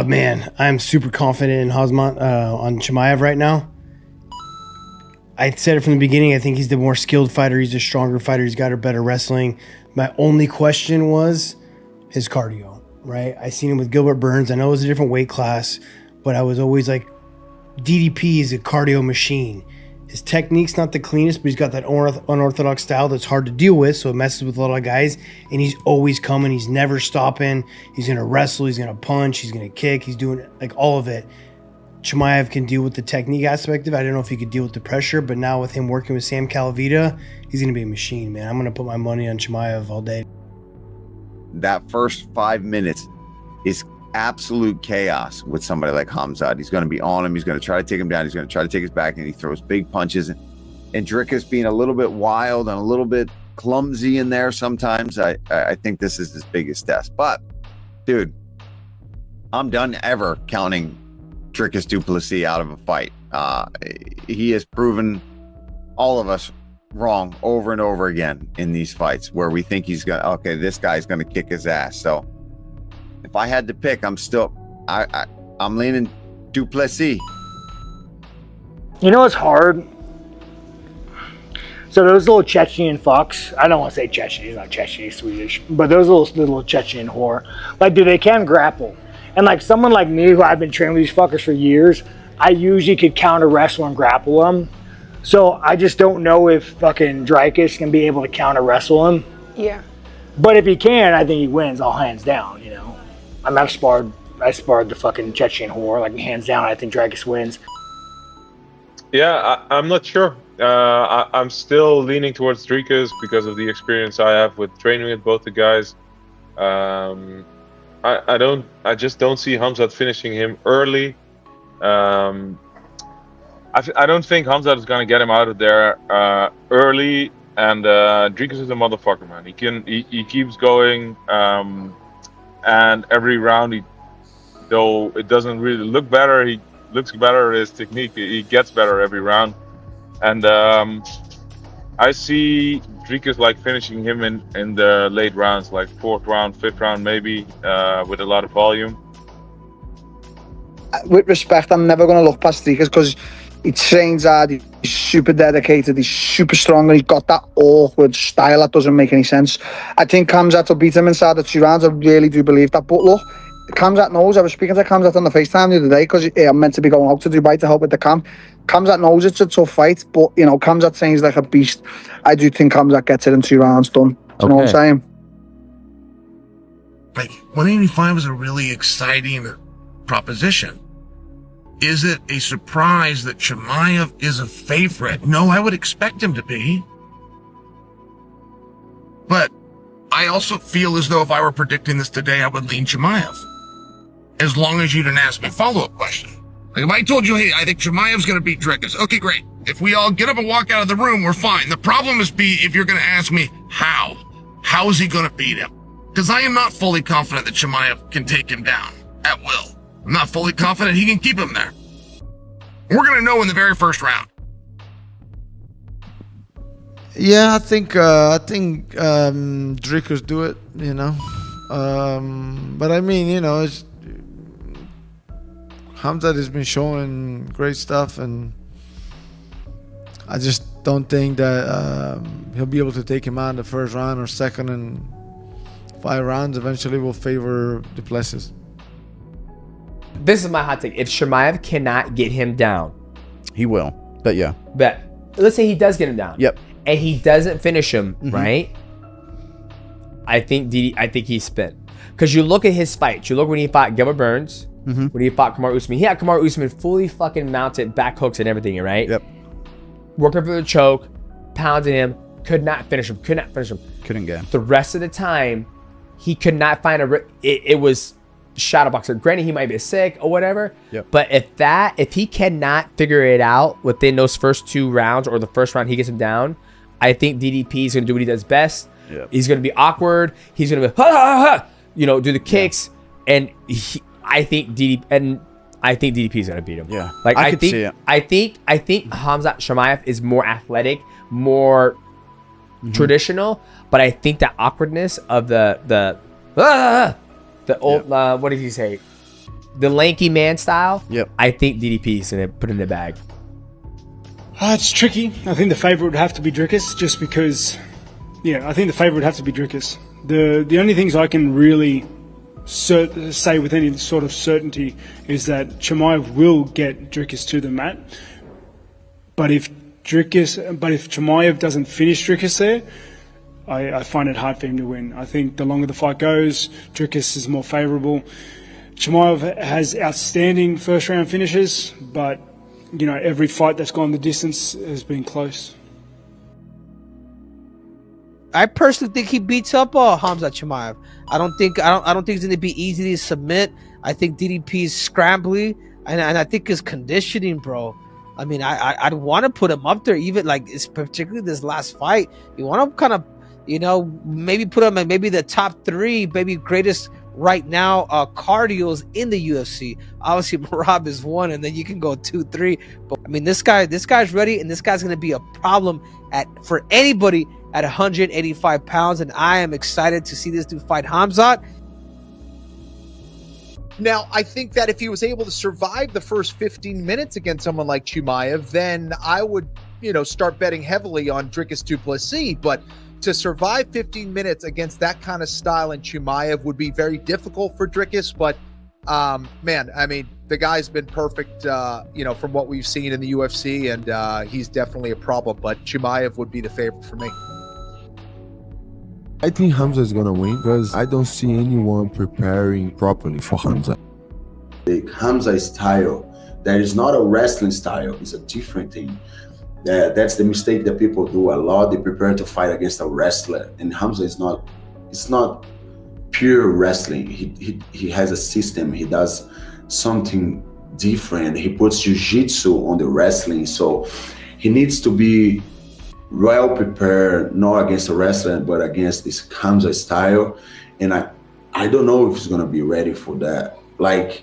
man, I'm super confident in Khamzat on Chimaev right now. I said it from the beginning. I think he's the more skilled fighter. He's a stronger fighter. He's got a better wrestling. My only question was his cardio, right? I seen him with Gilbert Burns. I know it was a different weight class, but I was always like, DDP is a cardio machine. His technique's not the cleanest, but he's got that unorthodox style that's hard to deal with, so it messes with a lot of guys, and he's always coming. He's never stopping. He's going to wrestle. He's going to punch. He's going to kick. He's doing like all of it. Chimaev can deal with the technique aspect of it. I don't know if he could deal with the pressure, but now with him working with Sam Calavita, he's going to be a machine, man. I'm going to put my money on Chimaev all day. That first 5 minutes is absolute chaos with somebody like Khamzat. He's going to be on him. He's going to try to take him down. He's going to try to take his back, and he throws big punches. And Dricus being a little bit wild and a little bit clumsy in there sometimes. I think this is his biggest test. But, dude, I'm done ever counting Dricus du Plessis out of a fight. He has proven all of us wrong over and over again in these fights where we think he's going to, okay, this guy's going to kick his ass. So if I had to pick, I'm leaning du Plessis. You know what's hard? So those little Chechen fucks, I don't want to say Chechen, he's not Chechen, he's Swedish, but those little Chechen whore, like, dude, they can grapple. And like someone like me, who I've been training with these fuckers for years, I usually could counter wrestle and grapple them. So I just don't know if fucking Dricus can be able to counter wrestle him. Yeah. But if he can, I think he wins all hands down, you know. I sparred the fucking Chechen whore, like hands down, I think Dricus wins. Yeah, I'm not sure. I'm still leaning towards Dricus because of the experience I have with training with both the guys. I just don't see Khamzat finishing him early. I don't think Khamzat is going to get him out of there early. And Dricus is a motherfucker, man. He keeps going, and every round, though it doesn't really look better, he looks better at his technique. He gets better every round, and I see Dricus like finishing him in the late rounds, like 4th round, 5th round, maybe, with a lot of volume. With respect, I'm never going to look past Dricus because he trains hard, he's super dedicated, he's super strong, and he's got that awkward style that doesn't make any sense. I think Khamzat will beat him inside the 2 rounds. I really do believe that. But look, Khamzat knows. I was speaking to Khamzat on the FaceTime the other day because I'm meant to be going out to Dubai to help with the camp. Khamzat knows it's a tough fight, but, you know, Khamzat trains like a beast. I do think Khamzat gets it in 2 rounds done. Do you know what I'm saying? Like, 185 is a really exciting proposition. Is it a surprise that Chimaev is a favorite? No, I would expect him to be. But I also feel as though if I were predicting this today, I would lean Chimaev. As long as you didn't ask me a follow-up question. Like, if I told you, hey, I think Chimaev's going to beat Dricus. Okay, great. If we all get up and walk out of the room, we're fine. The problem is if you're going to ask me how. How is he going to beat him? Because I am not fully confident that Chimaev can take him down at will. I'm not fully confident he can keep him there. We're going to know in the very first round. Yeah, I think Dricus do it, you know. But I mean, you know, Khamzat has been showing great stuff, and I just don't think that he'll be able to take him out in the first round or second, and 5 rounds eventually will favor Du Plessis. This is my hot take. If Chimaev cannot get him down, he will. But yeah. But let's say he does get him down. Yep. And he doesn't finish him, right? I think he's spent. Because you look at his fights. You look when he fought Gilbert Burns, when he fought Kamaru Usman. He had Kamaru Usman fully fucking mounted, back hooks and everything, right? Yep. Working for the choke, pounding him, could not finish him, Couldn't get him. The rest of the time, he could not find it was shadow boxer. Granted, he might be sick or whatever. Yep. But if he cannot figure it out within those first 2 rounds or the first round he gets him down, I think DDP is gonna do what he does best. Yep. He's gonna be awkward. He's gonna be ha ha ha, you know, do the kicks, and I think DDP is gonna beat him. Yeah, like I could think see it. I think Khamzat Chimaev is more athletic, more traditional, but I think that awkwardness of the old what did he say? the lanky man style, Yep. I think DDP is going to put in the bag. It's tricky. I think the favourite would have to be Dricus, just because, I think the favourite would have to be Dricus. The only things I can really say with any sort of certainty is that Chimaev will get Dricus to the mat. But if Chimaev doesn't finish Dricus there, I find it hard for him to win. I think the longer the fight goes, Dricus is more favourable. Chimaev has outstanding first round finishes, but every fight that's gone the distance has been close. I personally think he beats up Khamzat Chimaev. I don't think it's going to be easy to submit. I think DDP is scrambly, and I think his conditioning, bro. I mean, I'd want to put him up there, even like it's particularly this last fight. You want to kind of, maybe put him in maybe the top 3, maybe greatest right now cardios in the UFC. Obviously, Marab is 1, and then you can go 2, 3. But I mean, this guy's ready, and this guy's going to be a problem for anybody at 185 pounds, and I am excited to see this dude fight Khamzat. Now, I think that if he was able to survive the first 15 minutes against someone like Chimaev, then I would, start betting heavily on Dricus du Plessis. But to survive 15 minutes against that kind of style in Chimaev would be very difficult for Dricus. But, man, I mean, the guy's been perfect, from what we've seen in the UFC, and he's definitely a problem. But Chimaev would be the favorite for me. I think Khamzat is gonna win because I don't see anyone preparing properly for Khamzat. The Khamzat style, that is not a wrestling style, it's a different thing. That's the mistake that people do a lot. They prepare to fight against a wrestler, and Khamzat it's not pure wrestling. He has a system. He does something different. He puts jiu-jitsu on the wrestling, so he needs to be well prepared, not against a wrestler, but against this Khamzat style. And I don't know if he's gonna be ready for that. Like,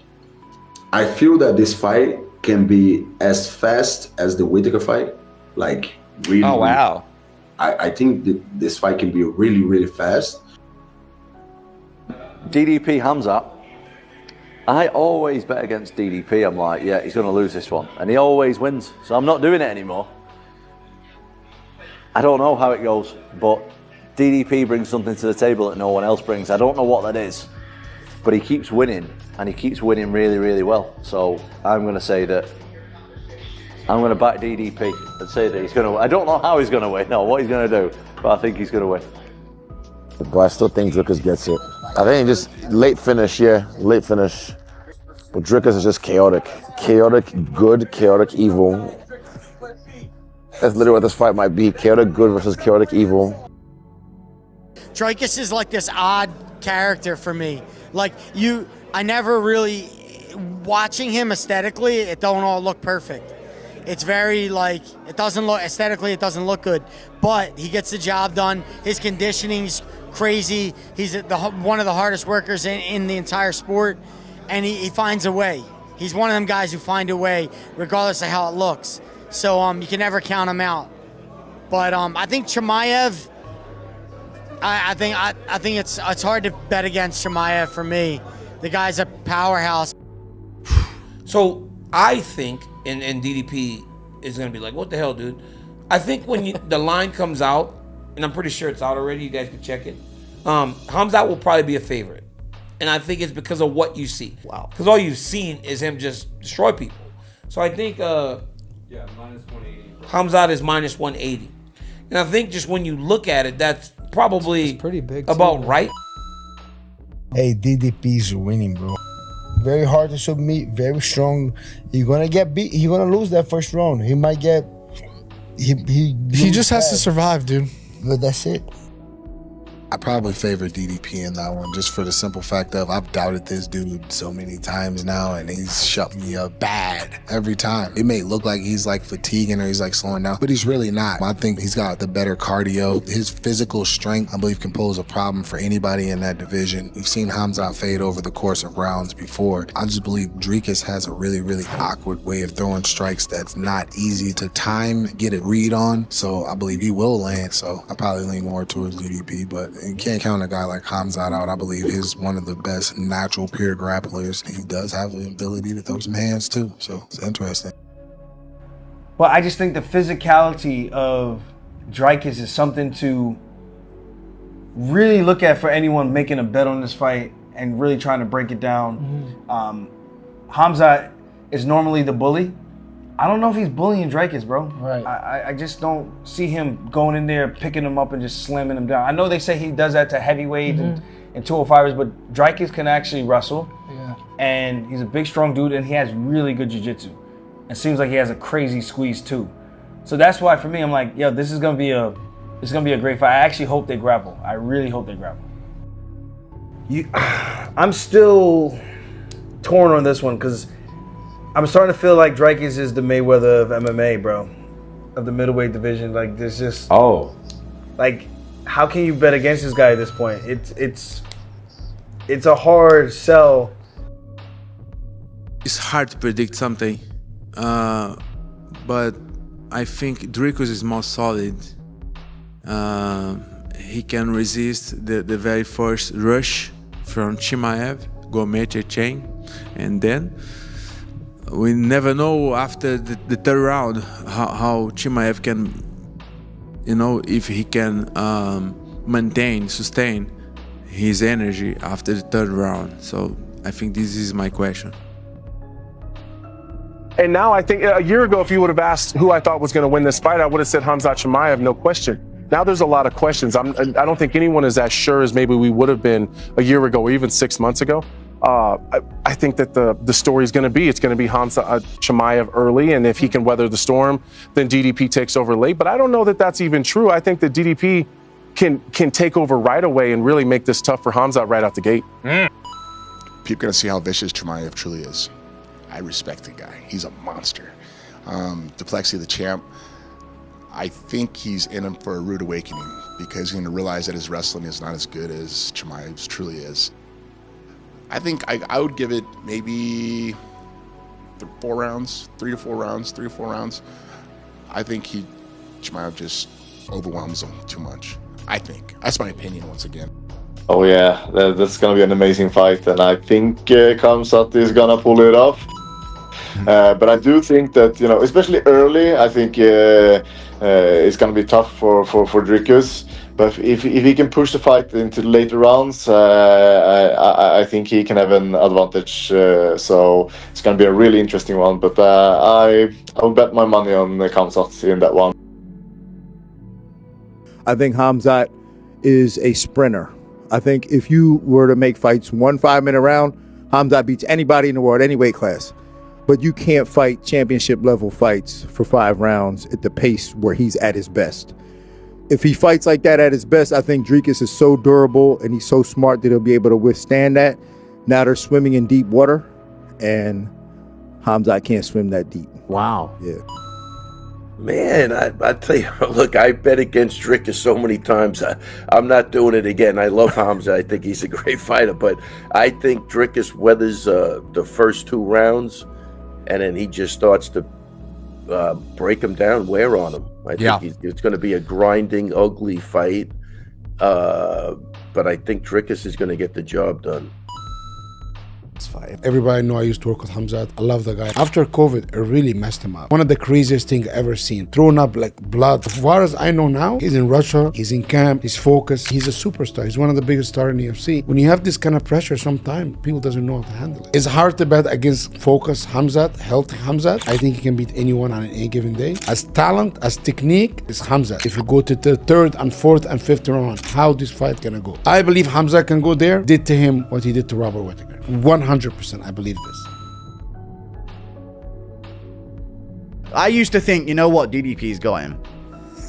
I feel that this fight can be as fast as the Whittaker fight. Like, really. Oh, wow. I think this fight can be really, really fast. DDP Khamzat. I always bet against DDP. I'm like, yeah, he's gonna lose this one. And he always wins. So I'm not doing it anymore. I don't know how it goes, but DDP brings something to the table that no one else brings. I don't know what that is, but he keeps winning, and he keeps winning really, really well. So I'm going to say that I'm going to back DDP and say that he's going to win. I don't know how he's going to win, no, what he's going to do, but I think he's going to win. But I still think Dricus gets it. I think just late finish, late finish. But Dricus is just chaotic. Chaotic good, chaotic evil. That's literally what this fight might be. Chaotic good versus chaotic evil. Dricus is like this odd character for me. Like, I never really, watching him aesthetically, it don't all look perfect. It's very like, it doesn't look, aesthetically it doesn't look good, but he gets the job done. His conditioning's crazy. He's one of the hardest workers in the entire sport, and he finds a way. He's one of them guys who find a way regardless of how it looks. So you can never count him out. But I think Chimaev, I think it's hard to bet against Chimaev for me. The guy's a powerhouse. So I think, and DDP is gonna be like, what the hell, dude? I think when the line comes out, and I'm pretty sure it's out already, you guys can check it. Khamzat will probably be a favorite. And I think it's because of what you see. Wow. Because all you've seen is him just destroy people. So I think yeah, minus 180. Khamzat is minus 180. And I think just when you look at it, that's probably pretty big about right. Hey, DDP's winning, bro. Very hard to submit, very strong. You're gonna get beat. You're gonna lose that first round. He might get. He just has to survive, dude. But that's it. I probably favor DDP in that one, just for the simple fact of I've doubted this dude so many times now, and he's shut me up bad every time. It may look like he's like fatiguing or he's like slowing down, but he's really not. I think he's got the better cardio. His physical strength, I believe, can pose a problem for anybody in that division. We've seen Khamzat fade over the course of rounds before. I just believe Dricus has a really, really awkward way of throwing strikes that's not easy to time, get a read on. So I believe he will land. So I probably lean more towards DDP, but You can't count a guy like Khamzat out. I believe he's one of the best natural pure grapplers. He does have the ability to throw some hands too, so it's interesting. Well, I just think the physicality of Dricus is something to really look at for anyone making a bet on this fight and really trying to break it down. Khamzat is normally the bully. I don't know if he's bullying Dricus, bro. Right. I just don't see him going in there, picking him up and just slamming him down. I know they say he does that to heavyweight and 205ers, but Dricus can actually wrestle. Yeah. And he's a big, strong dude, and he has really good jiu-jitsu. It seems like he has a crazy squeeze too. So that's why for me, I'm like, yo, this is gonna be a great fight. I actually hope they grapple. I really hope they grapple. I'm still torn on this one because I'm starting to feel like Dricus is the Mayweather of MMA, bro, of the middleweight division. Like, there's just like, how can you bet against this guy at this point? It's a hard sell. It's hard to predict something, but I think Dricus is more solid. He can resist the very first rush from Chimaev, go major chain, and then we never know after the third round how Chimaev can, if he can sustain his energy after the third round. So I think this is my question. And now I think a year ago, if you would have asked who I thought was going to win this fight, I would have said Khamzat Chimaev, no question. Now there's a lot of questions. I don't think anyone is as sure as maybe we would have been a year ago or even 6 months ago. I think that the story is going to be, it's going to be Khamzat Chimaev early, and if he can weather the storm, then DDP takes over late. But I don't know that that's even true. I think that DDP can take over right away and really make this tough for Khamzat right out the gate. People gonna see how vicious Chimaev truly is. I respect the guy. He's a monster. Du Plessis, the champ, I think he's in him for a rude awakening because he's going to realize that his wrestling is not as good as Chimaev's truly is. I think I would give it maybe 4 rounds, 3 to 4 rounds. I think Chimaev just overwhelms him too much. I think. That's my opinion once again. Oh yeah, that's going to be an amazing fight, and I think Khamzat is going to pull it off. But I do think that, especially early, I think it's going to be tough for Dricus. But if he can push the fight into the later rounds, I think he can have an advantage. So it's going to be a really interesting one. But I will bet my money on Khamzat in that one. I think Khamzat is a sprinter. I think if you were to make fights 1 5-minute round, Khamzat beats anybody in the world, any weight class. But you can't fight championship level fights for 5 rounds at the pace where he's at his best. If he fights like that at his best, I think Dricus is so durable and he's so smart that he'll be able to withstand that. Now they're swimming in deep water, and Khamzat can't swim that deep. Wow. Yeah. Man, I tell you, look, I bet against Dricus so many times. I'm not doing it again. I love Khamzat. I think he's a great fighter, but I think Dricus weathers the first 2 rounds, and then he just starts to break him down, wear on him. I think it's going to be a grinding, ugly fight, but I think Dricus is going to get the job done. Everybody know I used to work with Khamzat. I love the guy. After COVID, it really messed him up. One of the craziest things I've ever seen. Throwing up like blood. As far as I know now, he's in Russia, he's in camp, he's focused. He's a superstar. He's one of the biggest stars in the UFC. When you have this kind of pressure, sometimes people doesn't know how to handle it. It's hard to bet against focused Khamzat, healthy Khamzat. I think he can beat anyone on any given day. As talent, as technique, is Khamzat. If you go to the 3rd and 4th and 5th round, how this fight gonna go? I believe Khamzat can go there. Did to him what he did to Robert Whittaker. 100%, I believe this. I used to think, you know what, DDP's got him.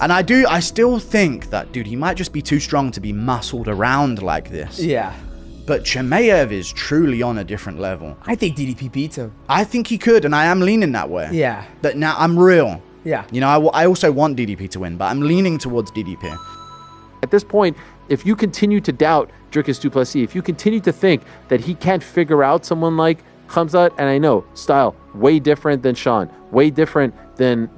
And I still think that, dude, he might just be too strong to be muscled around like this. Yeah. But Chimaev is truly on a different level. I think DDP beats him. I think he could, and I am leaning that way. Yeah. But now I'm real. Yeah. You know, I also want DDP to win, but I'm leaning towards DDP. At this point, if you continue to doubt Dricus du Plessis, if you continue to think that he can't figure out someone like Khamzat, and I know, style, way different than Sean, way different than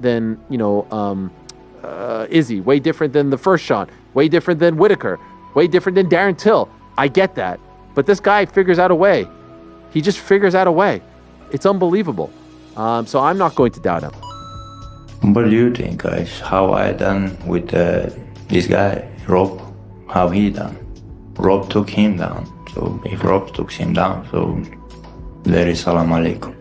Izzy, way different than the first Sean, way different than Whittaker, way different than Darren Till. I get that. But this guy figures out a way. He just figures out a way. It's unbelievable. So I'm not going to doubt him. What do you think, guys? How I done with this guy, Rob? How he done? Rob took him down. So if Rob took him down, so there is salam alaikum.